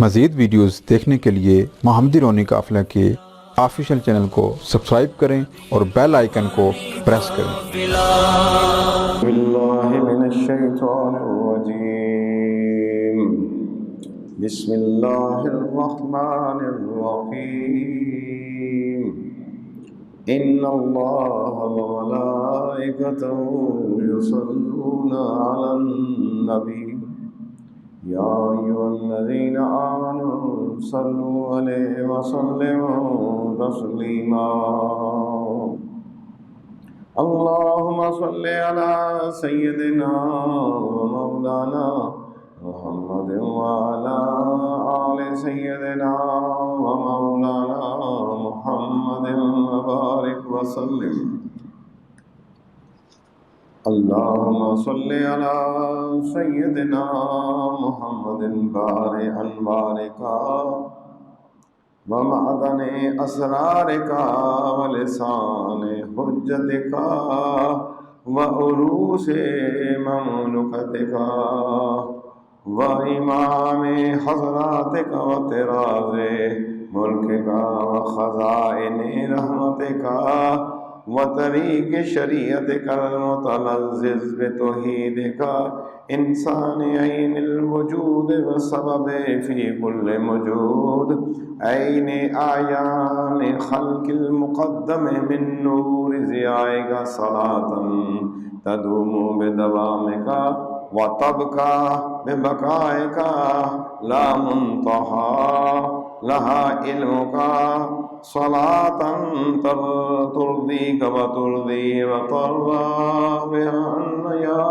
مزید ویڈیوز دیکھنے کے لیے محمدی رونی قافلہ کے آفیشیل چینل کو سبسکرائب کریں اور بیل آئیکن کو پریس کریں۔ باللہ من الشیطان الرجیم، بسم اللہ الرحمن الرحیم، ان اللہ وملائکتہ یصلون علی النبی یا ایھا الذین آمنوا صلوا علیہ وسلموا تسلیما۔ اللہم صل علی سیدنا ومولانا محمد وعلی آل سیدنا ومولانا محمد وبارک وسلم۔ اللہم صل علی سیدنا محمد بارئ انوارک ومعدن اسرارک ولسان حجتک وعروس مملکتک وامام حضراتک وطراز ملکک وخزائن رحمتک وطریق شریعتک المتلذذ بتوحیدک انسان عین الوجود وسبب فی کل موجود عین اعیان خلق المقدم من نور ضیائک صلاۃ تدوم بدوامک وتبقى ببقائك لا منتهى لها علمك صلاة ترضيك وترضي وترضى بها يا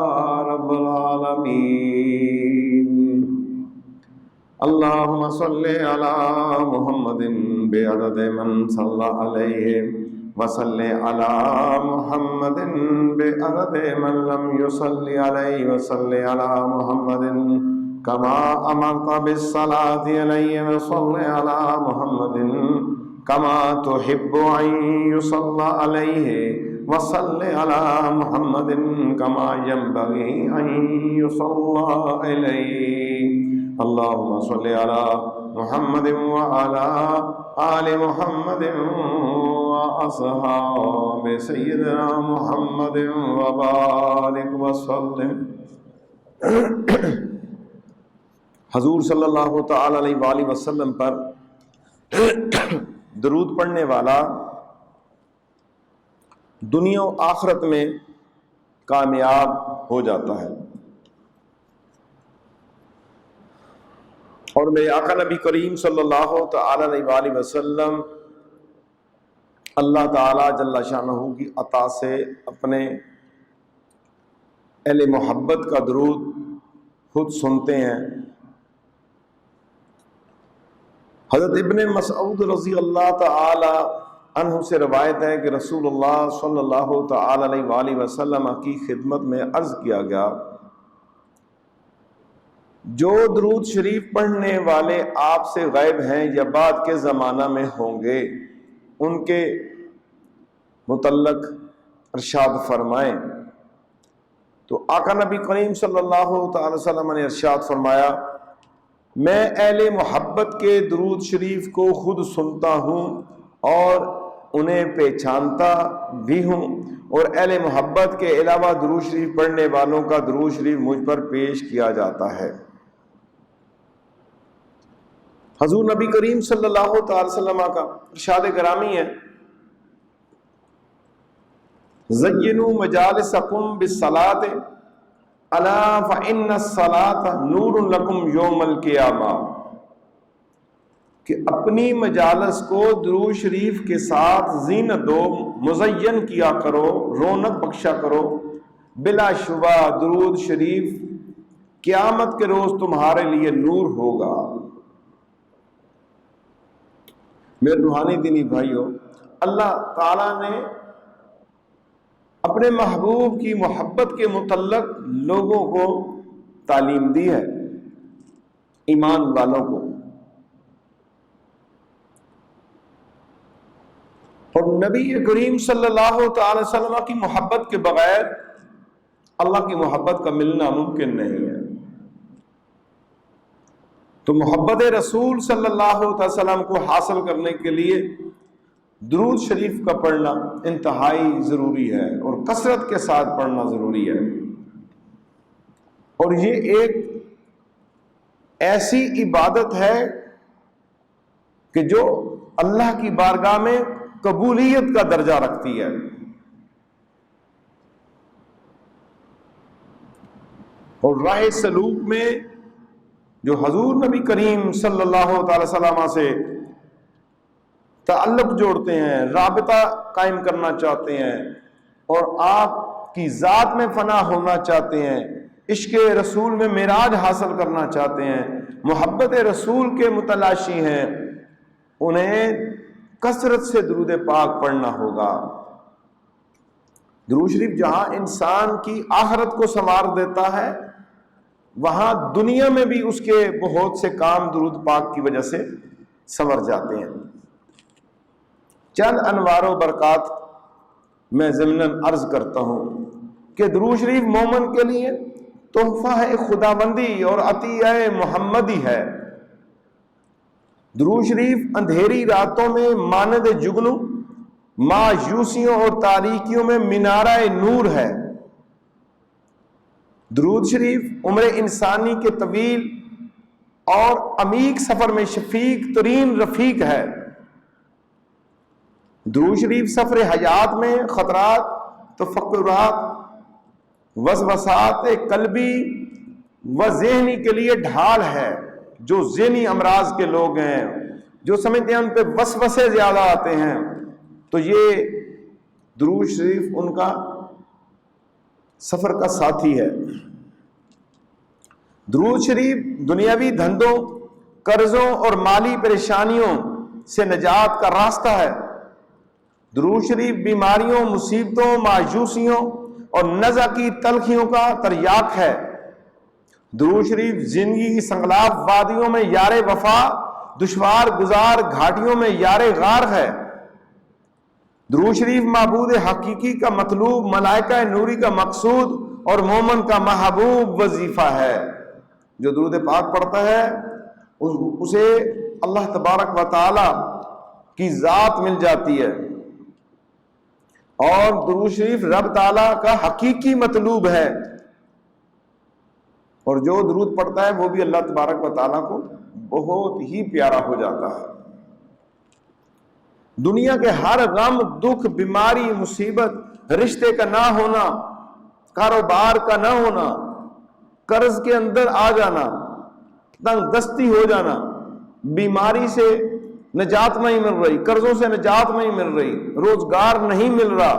رب العالمين۔ اللهم صل على محمد بعدد من صلى عليه وصل على محمد بعدد من لم يصل عليه وصل على محمد كما أمرت بالصلاة عليه وصل على محمد كما تحب أن يصلى عليه وصل على محمد كما ينبغي أن يصلى عليه۔ اللهم صل على محمد وعلى آل محمد وأصحاب سيدنا محمد وبارك وسلم۔ حضور صلی اللہ تعالی علیہ وآلہ وسلم پر درود پڑھنے والا دنیا و آخرت میں کامیاب ہو جاتا ہے، اور میرے آقا نبی کریم صلی اللہ تعالی علیہ وآلہ وسلم اللہ تعالی جل شانہ کی عطا سے اپنے اہل محبت کا درود خود سنتے ہیں۔ حضرت ابن مسعود رضی اللہ تعالی عنہ سے روایت ہے کہ رسول اللہ صلی اللہ تعالی علیہ وآلہ وسلم کی خدمت میں عرض کیا گیا، جو درود شریف پڑھنے والے آپ سے غائب ہیں یا بعد کے زمانہ میں ہوں گے، ان کے متعلق ارشاد فرمائیں۔ تو آقا نبی کریم صلی اللہ تعالی وسلم نے ارشاد فرمایا، میں اہل محبت کے درود شریف کو خود سنتا ہوں اور انہیں پہچانتا بھی ہوں، اور اہل محبت کے علاوہ درود شریف پڑھنے والوں کا درود شریف مجھ پر پیش کیا جاتا ہے۔ حضور نبی کریم صلی اللہ تعالی وسلم کا ارشاد گرامی ہے، زینوا مجالسکم بالصلاۃ الا فإن الصلاۃ نور لکم یوم القیامہ، کہ اپنی مجالس کو درود شریف کے ساتھ زینت دو، مزین کیا کرو، رونق بخشا کرو، بلا شبہ درود شریف قیامت کے روز تمہارے لیے نور ہوگا۔ میرے روحانی دینی بھائیو، اللہ تعالیٰ نے اپنے محبوب کی محبت کے متعلق لوگوں کو تعلیم دی ہے، ایمان والوں کو، اور نبی کریم صلی اللہ تعالی وسلم کی محبت کے بغیر اللہ کی محبت کا ملنا ممکن نہیں ہے۔ تو محبت رسول صلی اللہ علیہ وسلم کو حاصل کرنے کے لیے درود شریف کا پڑھنا انتہائی ضروری ہے اور کثرت کے ساتھ پڑھنا ضروری ہے. اور یہ ایک ایسی عبادت ہے کہ جو اللہ کی بارگاہ میں قبولیت کا درجہ رکھتی ہے. اور راہ سلوک میں جو حضور نبی کریم صلی اللہ تعالی وسلم سے تعلق جوڑتے ہیں، رابطہ قائم کرنا چاہتے ہیں اور آپ کی ذات میں فنا ہونا چاہتے ہیں، عشق رسول میں معراج حاصل کرنا چاہتے ہیں، محبت رسول کے متلاشی ہیں، انہیں کثرت سے درود پاک پڑھنا ہوگا. درود شریف جہاں انسان کی آخرت کو سنوار دیتا ہے، وہاں دنیا میں بھی اس کے بہت سے کام درود پاک کی وجہ سے سنور جاتے ہیں. چند انوار و برکات میں ضمناً عرض کرتا ہوں کہ درود شریف مومن کے لیے تحفہ ہے خداوندی اور عطیہ محمدی ہے. درود شریف اندھیری راتوں میں مانند جگنو، مایوسیوں اور تاریکیوں میں مینارہ نور ہے. درود شریف عمر انسانی کے طویل اور عمیق سفر میں شفیق ترین رفیق ہے. درود شریف سفر حیات میں خطرات، تفکرات، وسوسات قلبی و ذہنی کے لیے ڈھال ہے. جو ذہنی امراض کے لوگ ہیں، جو سمجھتے ہیں ان پہ وسوسے زیادہ آتے ہیں، تو یہ درود شریف ان کا سفر کا ساتھی ہے. درود شریف دنیاوی دھندوں، قرضوں اور مالی پریشانیوں سے نجات کا راستہ ہے. درود شریف بیماریوں، مصیبتوں، مایوسیوں اور نزع کی تلخیوں کا تریاق ہے. درود شریف زندگی کی سنگلاف وادیوں میں یار وفا، دشوار گزار گھاٹیوں میں یار غار ہے. درود شریف معبود حقیقی کا مطلوب، ملائکہ نوری کا مقصود اور مومن کا محبوب وظیفہ ہے. جو درود پاک پڑھتا ہے اسے اللہ تبارک و تعالی کی ذات مل جاتی ہے، اور درود شریف رب تعالی کا حقیقی مطلوب ہے، اور جو درود پڑھتا ہے وہ بھی اللہ تبارک و تعالی کو بہت ہی پیارا ہو جاتا ہے. دنیا کے ہر غم، دکھ، بیماری، مصیبت، رشتے کا نہ ہونا، کاروبار کا نہ ہونا، قرض کے اندر آ جانا، تنگ دستی ہو جانا، بیماری سے نجات نہیں مل رہی، قرضوں سے نجات نہیں مل رہی، روزگار نہیں مل رہا،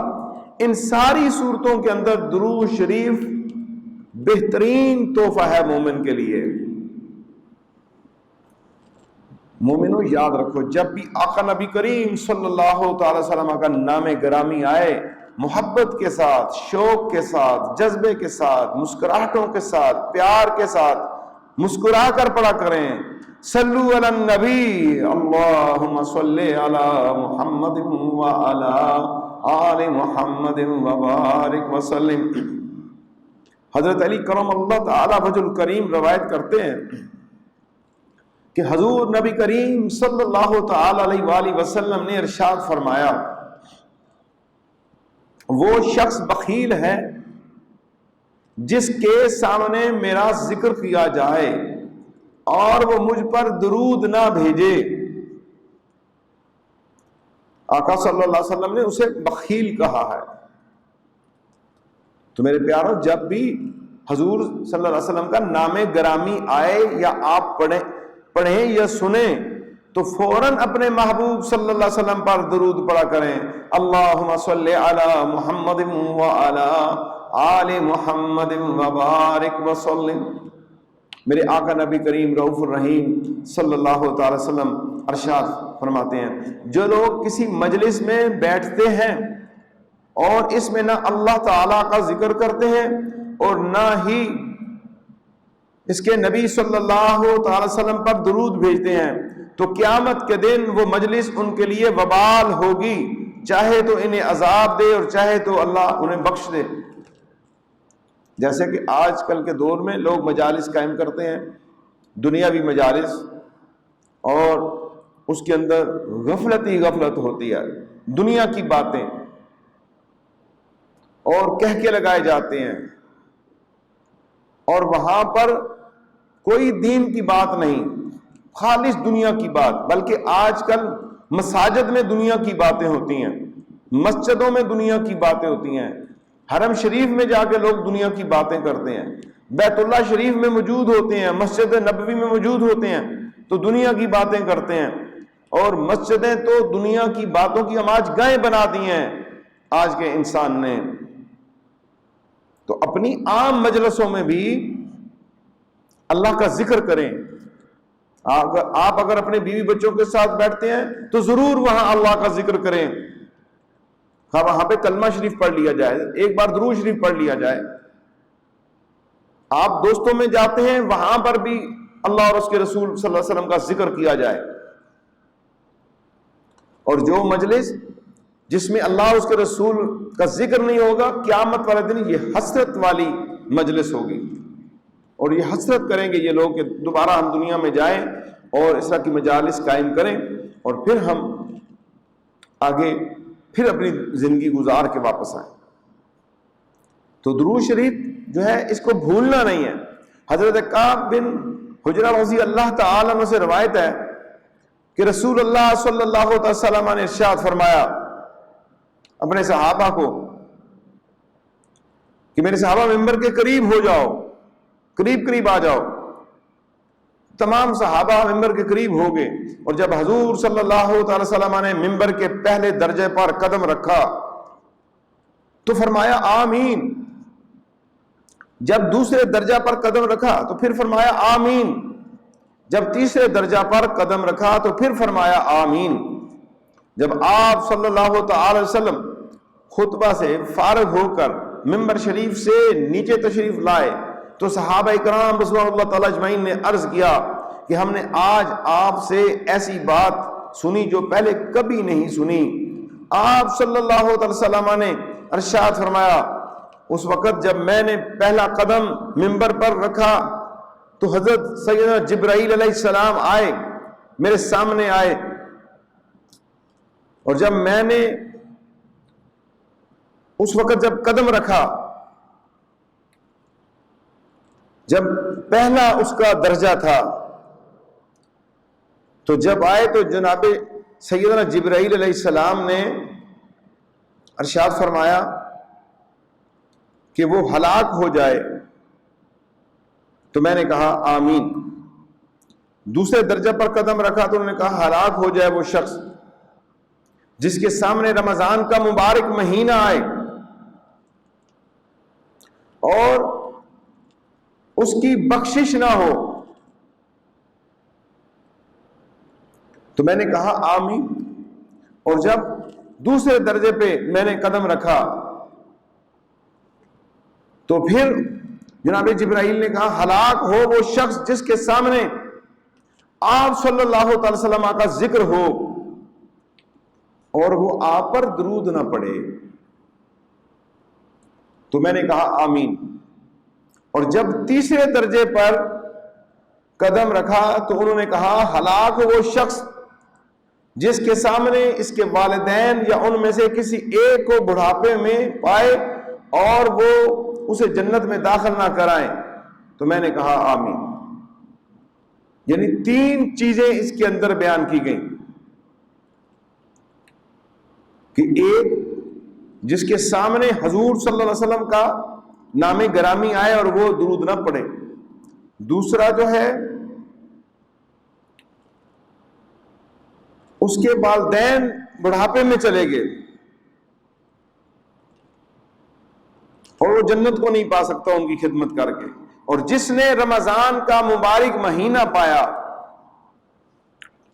ان ساری صورتوں کے اندر درود شریف بہترین تحفہ ہے مومن کے لیے. مومنوں یاد رکھو، جب بھی آقا نبی کریم صلی اللہ تعالی وسلم کا نام گرامی آئے، محبت کے ساتھ، شوق کے ساتھ، جذبے کے ساتھ، مسکراہٹوں کے ساتھ، پیار کے ساتھ مسکرا کر پڑھا کریں. صلو علی النبی، اللہم صلی علی محمد وعلی آل محمد وبارک وسلم. حضرت علی کرم اللہ تعالی وجہ الکریم روایت کرتے ہیں کہ حضور نبی کریم صلی اللہ تعالی علیہ وآلہ وسلم نے ارشاد فرمایا، وہ شخص بخیل ہے جس کے سامنے میرا ذکر کیا جائے اور وہ مجھ پر درود نہ بھیجے. آقا صلی اللہ علیہ وسلم نے اسے بخیل کہا ہے. تو میرے پیارو، جب بھی حضور صلی اللہ علیہ وسلم کا نام گرامی آئے یا آپ پڑھیں یا سنیں تو فوراً اپنے محبوب صلی اللہ علیہ وسلم پر درود پڑھا کریں. اللہم صلی علی محمد وعلی آل محمد وبارک وسلم. میرے آقا نبی کریم رؤوف الرحیم صلی اللہ تعالی وسلم ارشاد فرماتے ہیں، جو لوگ کسی مجلس میں بیٹھتے ہیں اور اس میں نہ اللہ تعالیٰ کا ذکر کرتے ہیں اور نہ ہی اس کے نبی صلی اللہ تعالی وسلم پر درود بھیجتے ہیں، تو قیامت کے دن وہ مجلس ان کے لیے وبال ہوگی، چاہے تو انہیں عذاب دے اور چاہے تو اللہ انہیں بخش دے. جیسے کہ آج کل کے دور میں لوگ مجالس قائم کرتے ہیں، دنیاوی مجالس اور اس کے اندر غفلت ہی غفلت ہوتی ہے، دنیا کی باتیں اور کہہ کے لگائے جاتے ہیں، اور وہاں پر کوئی دین کی بات نہیں، خالص دنیا کی بات۔ بلکہ آج کل مساجد میں دنیا کی باتیں ہوتی ہیں، مسجدوں میں دنیا کی باتیں ہوتی ہیں، حرم شریف میں جا کے لوگ دنیا کی باتیں کرتے ہیں، بیت اللہ شریف میں موجود ہوتے ہیں، مسجد نبوی میں موجود ہوتے ہیں تو دنیا کی باتیں کرتے ہیں، اور مسجدیں تو دنیا کی باتوں کی آج گاہیں بنا دی ہیں آج کے انسان نے۔ تو اپنی عام مجلسوں میں بھی اللہ کا ذکر کریں۔ آپ اگر اپنے بیوی بچوں کے ساتھ بیٹھتے ہیں تو ضرور وہاں اللہ کا ذکر کریں، وہاں پہ کلمہ شریف پڑھ لیا جائے، ایک بار درود شریف پڑھ لیا جائے۔ آپ دوستوں میں جاتے ہیں وہاں پر بھی اللہ اور اس کے رسول صلی اللہ علیہ وسلم کا ذکر کیا جائے۔ اور جو مجلس جس میں اللہ اور اس کے رسول کا ذکر نہیں ہوگا، قیامت والے دن یہ حسرت والی مجلس ہوگی، اور یہ حسرت کریں گے یہ لوگ کہ دوبارہ ہم دنیا میں جائیں اور اس طرح کی مجالس قائم کریں اور پھر ہم آگے پھر اپنی زندگی گزار کے واپس آئیں۔ تو درود شریف جو ہے اس کو بھولنا نہیں ہے۔ حضرت کعب بن حجرہ رضی اللہ تعالی عنہ سے روایت ہے کہ رسول اللہ صلی اللہ علیہ وسلم نے ارشاد فرمایا اپنے صحابہ کو کہ میرے صحابہ ممبر کے قریب ہو جاؤ، قریب آ جاؤ۔ تمام صحابہ ممبر کے قریب ہو گئے، اور جب حضور صلی اللہ علیہ وسلم نے ممبر کے پہلے درجے پر قدم رکھا تو فرمایا آمین، جب دوسرے درجہ پر قدم رکھا تو پھر فرمایا آمین، جب تیسرے درجہ پر قدم رکھا تو پھر فرمایا آمین۔ جب آپ صلی اللہ تعالی وسلم خطبہ سے فارغ ہو کر ممبر شریف سے نیچے تشریف لائے تو صحابہ اکرام رضوان اللہ تعالی اجمعین نے عرض کیا کہ ہم نے آج آپ سے ایسی بات سنی جو پہلے کبھی نہیں سنی۔ آپ صلی اللہ علیہ وسلم نے ارشاد فرمایا اس وقت جب میں نے پہلا قدم ممبر پر رکھا تو حضرت سیدنا جبرائیل علیہ السلام آئے، میرے سامنے آئے، اور جب میں نے اس وقت جب قدم رکھا، جب پہلا اس کا درجہ تھا، تو جب آئے تو جناب سیدنا جبرائیل علیہ السلام نے ارشاد فرمایا کہ وہ ہلاک ہو جائے، تو میں نے کہا آمین۔ دوسرے درجہ پر قدم رکھا تو انہوں نے کہا ہلاک ہو جائے وہ شخص جس کے سامنے رمضان کا مبارک مہینہ آئے اور اس کی بخشش نہ ہو، تو میں نے کہا آمین۔ اور جب دوسرے درجے پہ میں نے قدم رکھا تو پھر جناب جبرائیل نے کہا ہلاک ہو وہ شخص جس کے سامنے آپ صلی اللہ تعالی وسلم کا ذکر ہو اور وہ آپ پر درود نہ پڑے، تو میں نے کہا آمین۔ اور جب تیسرے درجے پر قدم رکھا تو انہوں نے کہا ہلاک وہ شخص جس کے سامنے اس کے والدین یا ان میں سے کسی ایک کو بڑھاپے میں پائے اور وہ اسے جنت میں داخل نہ کرائیں، تو میں نے کہا آمین۔ یعنی تین چیزیں اس کے اندر بیان کی گئیں کہ ایک جس کے سامنے حضور صلی اللہ علیہ وسلم کا نام گرامی آئے اور وہ درود نہ پڑے، دوسرا جو ہے اس کے والدین بڑھاپے میں چلے گئے اور وہ جنت کو نہیں پا سکتا ان کی خدمت کر کے، اور جس نے رمضان کا مبارک مہینہ پایا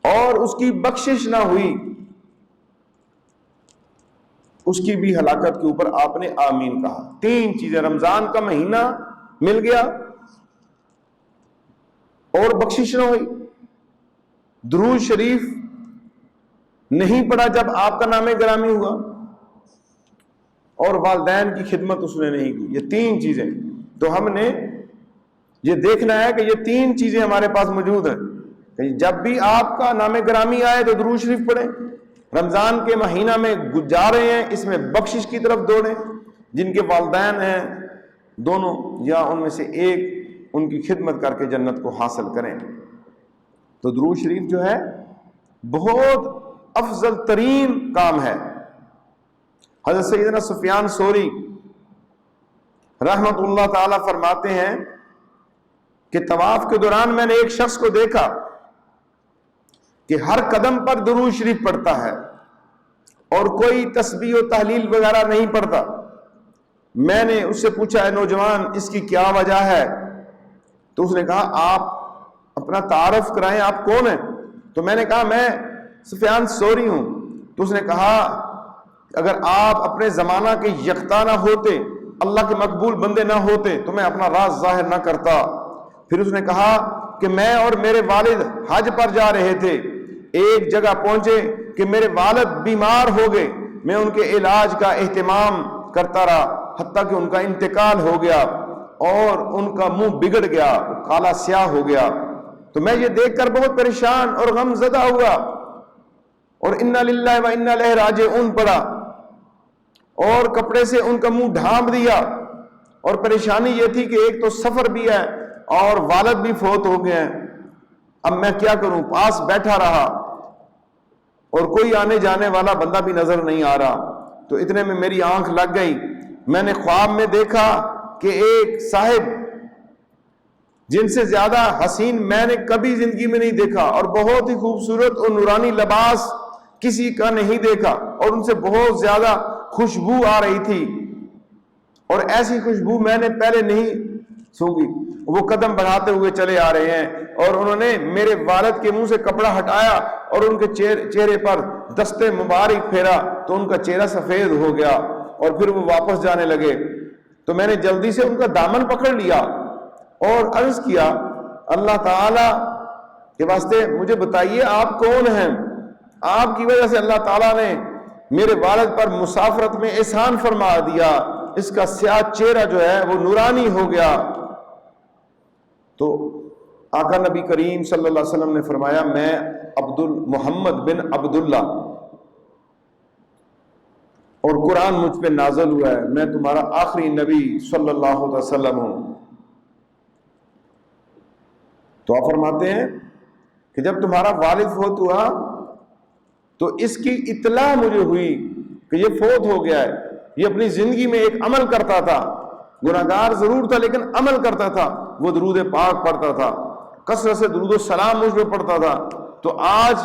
اور اس کی بخشش نہ ہوئی اس کی بھی ہلاکت کے اوپر آپ نے آمین کہا۔ تین چیزیں، رمضان کا مہینہ مل گیا اور بخشش نہ ہوئی، درود شریف نہیں پڑھا جب آپ کا نام گرامی ہوا، اور والدین کی خدمت اس نے نہیں کی۔ یہ تین چیزیں تو ہم نے یہ دیکھنا ہے کہ یہ تین چیزیں ہمارے پاس موجود ہیں کہ جب بھی آپ کا نام گرامی آئے تو درود شریف پڑھیں. رمضان کے مہینہ میں جا رہے ہیں، اس میں بخشش کی طرف دوڑیں. جن کے والدین ہیں دونوں یا ان میں سے ایک، ان کی خدمت کر کے جنت کو حاصل کریں. تو درود شریف جو ہے بہت افضل ترین کام ہے. حضرت سیدنا سفیان ثوری رحمت اللہ تعالی فرماتے ہیں کہ طواف کے دوران میں نے ایک شخص کو دیکھا کہ ہر قدم پر درود شریف پڑھتا ہے اور کوئی تسبیح و تحلیل وغیرہ نہیں پڑھتا. میں نے اس سے پوچھا، اے نوجوان، اس کی کیا وجہ ہے؟ تو اس نے کہا، آپ اپنا تعارف کرائیں، آپ کون ہیں؟ تو میں نے کہا، میں سفیان ثوری ہوں. تو اس نے کہا، اگر آپ اپنے زمانہ کے یکتا نہ ہوتے، اللہ کے مقبول بندے نہ ہوتے تو میں اپنا راز ظاہر نہ کرتا. پھر اس نے کہا کہ میں اور میرے والد حج پر جا رہے تھے، ایک جگہ پہنچے کہ میرے والد بیمار ہو گئے. میں ان کے علاج کا اہتمام کرتا رہا حتیٰ کہ ان کا انتقال ہو گیا اور ان کا منہ بگڑ گیا، کالا سیاہ ہو گیا. تو میں یہ دیکھ کر بہت پریشان اور غم زدہ ہوا اور انا للہ و انا الیہ راجعون پڑھا اور کپڑے سے ان کا منہ ڈھانپ دیا. اور پریشانی یہ تھی کہ ایک تو سفر بھی ہے اور والد بھی فوت ہو گئے ہیں. اب میں کیا کروں؟ پاس بیٹھا رہا اور کوئی آنے جانے والا بندہ بھی نظر نہیں آ رہا. تو اتنے میں میری آنکھ لگ گئی. میں نے خواب میں دیکھا کہ ایک صاحب جن سے زیادہ حسین میں نے کبھی زندگی میں نہیں دیکھا اور بہت ہی خوبصورت اور نورانی لباس کسی کا نہیں دیکھا، اور ان سے بہت زیادہ خوشبو آ رہی تھی اور ایسی خوشبو میں نے پہلے نہیں سونگھی. وہ قدم بڑھاتے ہوئے چلے آ رہے ہیں اور انہوں نے میرے والد کے منہ سے کپڑا ہٹایا اور ان کے چہرے پر دستے مبارک پھیرا تو ان کا چہرہ سفید ہو گیا اور پھر وہ واپس جانے لگے. تو میں نے جلدی سے ان کا دامن پکڑ لیا اور عرض کیا، اللہ تعالی کے واسطے مجھے بتائیے آپ کون ہیں؟ آپ کی وجہ سے اللہ تعالیٰ نے میرے والد پر مسافرت میں احسان فرما دیا، اس کا سیاہ چہرہ جو ہے وہ نورانی ہو گیا. تو آقا نبی کریم صلی اللہ علیہ وسلم نے فرمایا، میں محمد بن عبداللہ اور قرآن مجھ پہ نازل ہوا ہے، میں تمہارا آخری نبی صلی اللہ علیہ وسلم ہوں. تو آپ فرماتے ہیں کہ جب تمہارا والد فوت ہوا تو اس کی اطلاع مجھے ہوئی کہ یہ فوت ہو گیا ہے. یہ اپنی زندگی میں ایک عمل کرتا تھا، گناہگار ضرور تھا لیکن عمل کرتا تھا. وہ درود پاک پڑھتا تھا، کثرت سے درود و سلام مجھ پہ پڑھتا تھا. تو آج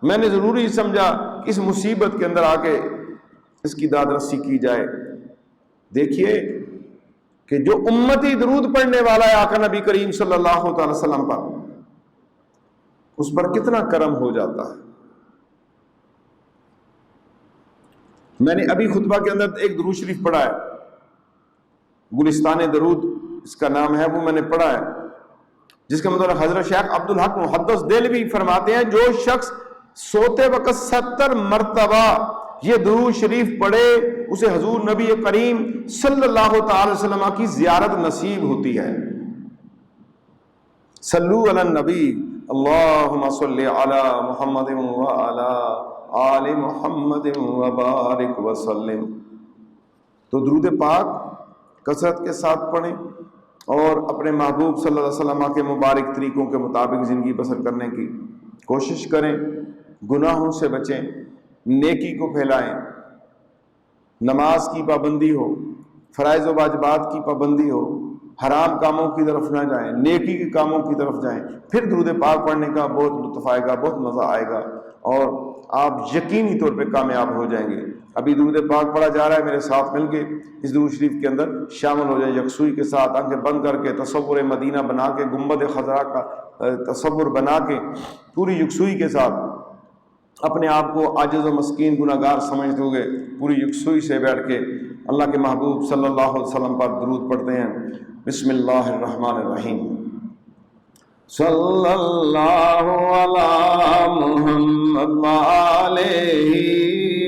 میں نے ضروری سمجھا کہ اس مصیبت کے اندر آ کے اس کی داد رسی کی جائے. دیکھیے کہ جو امتی درود پڑھنے والا ہے آقا نبی کریم صلی اللہ تعالی وسلم پر، اس پر کتنا کرم ہو جاتا ہے. میں نے ابھی خطبہ کے اندر ایک درود شریف پڑھا ہے، گلستان درود اس کا نام ہے، وہ میں نے پڑھا ہے، جس کا مطلب حضرت شیخ عبدالحق محدث دہلوی فرماتے ہیں جو شخص سوتے وقت 70 مرتبہ یہ درود شریف پڑھے اسے حضور نبی کریم صلی اللہ تعالی وسلم کی زیارت نصیب ہوتی ہے. صلو علی النبی اللہم صلی علی محمد وعلی آل محمد وبارک وسلم. تو درود پاک کثرت کے ساتھ پڑھیں اور اپنے محبوب صلی اللہ علیہ وسلم کے مبارک طریقوں کے مطابق زندگی بسر کرنے کی کوشش کریں. گناہوں سے بچیں، نیکی کو پھیلائیں، نماز کی پابندی ہو، فرائض و واجبات کی پابندی ہو، حرام کاموں کی طرف نہ جائیں، نیکی کے کاموں کی طرف جائیں. پھر درود پاک پڑھنے کا بہت لطف آئے گا، بہت مزہ آئے گا اور آپ یقینی طور پہ کامیاب ہو جائیں گے. ابھی درود پاک پڑھا جا رہا ہے، میرے ساتھ مل کے اس درود شریف کے اندر شامل ہو جائیں یکسوئی کے ساتھ، آنکھیں بند کر کے تصور مدینہ بنا کے، گنبد خضرا کا تصور بنا کے پوری یکسوئی کے ساتھ اپنے آپ کو عاجز و مسکین گناہگار سمجھتے ہوئے پوری یکسوئی سے بیٹھ کے اللہ کے محبوب صلی اللہ علیہ وسلم پر درود پڑھتے ہیں. بسم اللہ الرحمن الرحیم. صلی اللہ علی محمد وآلہ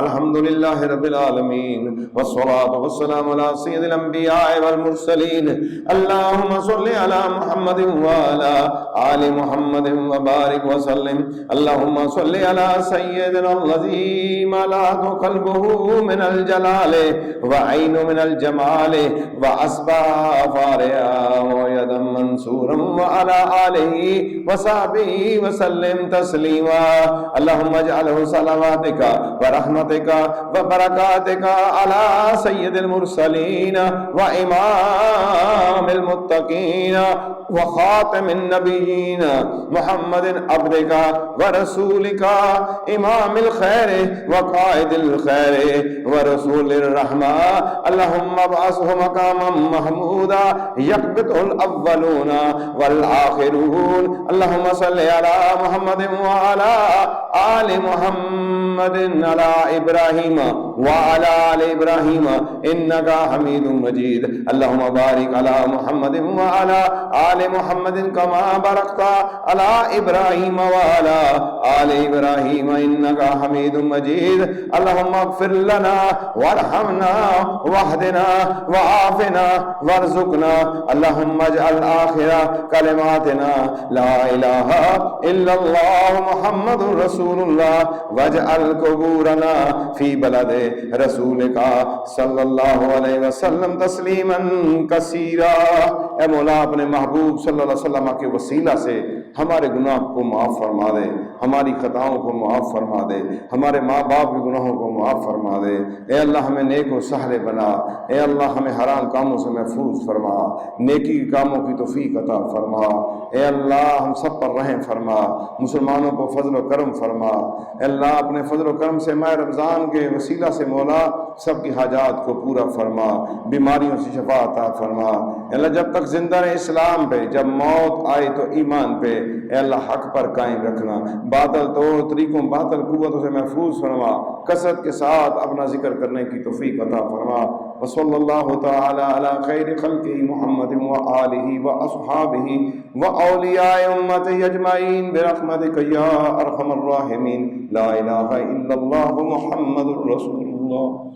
الحمد للہ رب العالمین والصلاة والسلام علی سید الانبیاء والمرسلین اللہم صل علی محمد وعلی آل محمد وبارک وسلم اللہم صل علی سیدنا الذی ملأت قلبه من الجلال وعین من الجمال وأصبح فارعا ويدا منصورا وعلى آلہ وصحبہ وسلم تسلیما اللہم اجعلہ صلواتک ورحمتک وبرکاتک علی سید المرسلین وإمام المتقین وخاتم النبیین محمد عبدک ورسولک امام الخیر وقائد الخیر ورسول الرحمہ اللہم ابعثہ مقاما محمودا یقبضہ الاولون والآخرون اللہم صلی علی محمد وعلی آل محمد علی ابراہیم وعلی آل ابراہیم انکا حمید مجید اللہم بارک علی محمد وعلی آل محمد کما بارکتا علی ابراہیم وعلی آل ابراہیم انکا حمید مجید اللہم اغفر لنا وارحمنا واہدنا وعافنا وارزقنا اللہم اجعل آخر کلماتنا لا الہ الا اللہ محمد رسول اللہ واجعل قبورنا فی بلد رسولک صلی اللہ علیہ وسلم تسلیما کثیرا۔ اے مولا اپنے محبوب صلی اللہ علیہ وسلم کے وسیلہ سے ہمارے گناہ کو معاف فرما دے، ہماری خطاؤں کو معاف فرما دے، ہمارے ماں باپ کے گناہوں کو معاف فرما دے۔ اے اللہ ہمیں نیک و سہل بنا، اے اللہ ہمیں حرام کاموں سے محفوظ فرما، نیکی کاموں کی توفیق عطا فرما۔ اے اللہ ہم سب پر رحم فرما، مسلمانوں کو فضل و کرم فرما۔ اے اللہ اپنے فضل و کرم سے ماہ رمضان کے وسیلہ سے مولا سب کی حاجات کو پورا فرما، بیماریوں سے شفا عطا فرما۔ اے اللہ جب تک زندہ رہے اسلام پہ، جب موت آئے تو ایمان پہ، اے اللہ حق پر قائم رکھنا، باطل طور طریقوں باطل قوتوں سے محفوظ فرما، کثرت کے ساتھ اپنا ذکر کرنے کی توفیق عطا فرما۔ وصلی اللہ تعالی علی خیر خلقہ محمد وآلہ واصحابہ واولیاء امتہ اجمعین برحمتک یا ارحم الراحمین۔ لا الہ الا اللہ محمد رسول اللہ۔